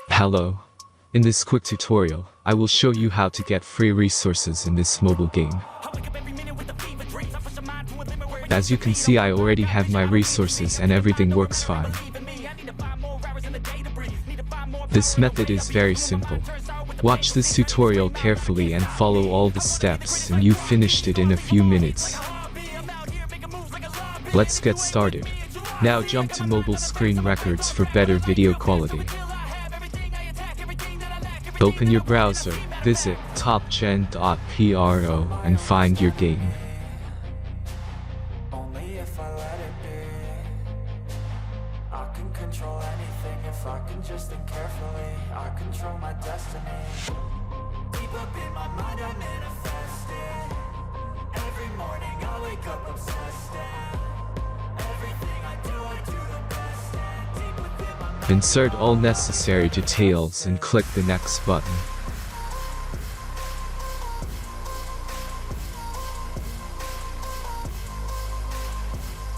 Hello. In this quick tutorial, I will show you how to get free resources in this mobile game. As you can see, I already have my resources and everything works fine. This method is very simple. Watch this tutorial carefully and follow all the steps and you finished it in a few minutes. Let's get started. Now jump to mobile screen records for better video quality. Open your browser, visit topgen.pro and find your game. Only if I let it be. I can control anything if I can just think carefully. I control my destiny. Deep up in my mind I manifest it. Every morning I wake up obsessed and everything I do the best and deep within my mind. Insert all necessary details and click the next button.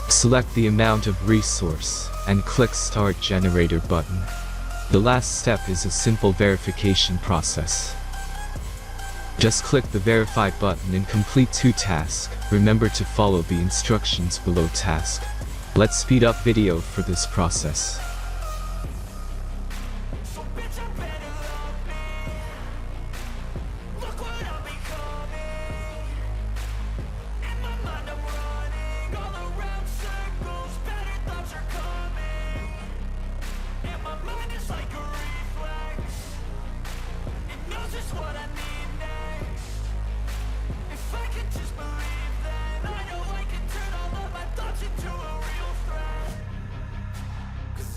Select the amount of resource and click Start Generator button. The last step is a simple verification process. Just click the Verify button and complete 2 tasks. Remember to follow the instructions below task. Let's speed up video for this process.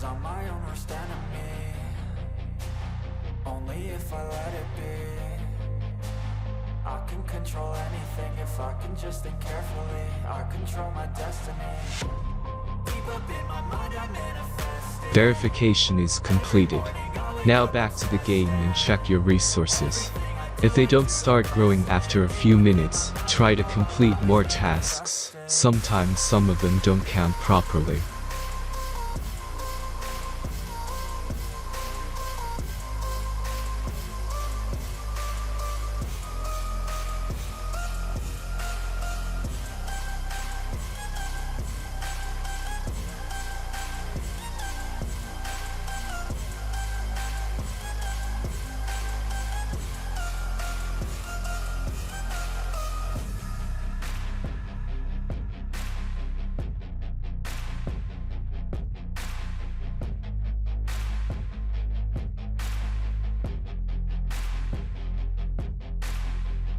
I'm my own worst enemy. Only if I let it be. I can control anything if I can just think carefully. I control my destiny. Deep up in my mind I manifest it. Verification is completed. Now back to the game and check your resources. If they don't start growing after a few minutes, try to complete more tasks. Sometimes some of them don't count properly.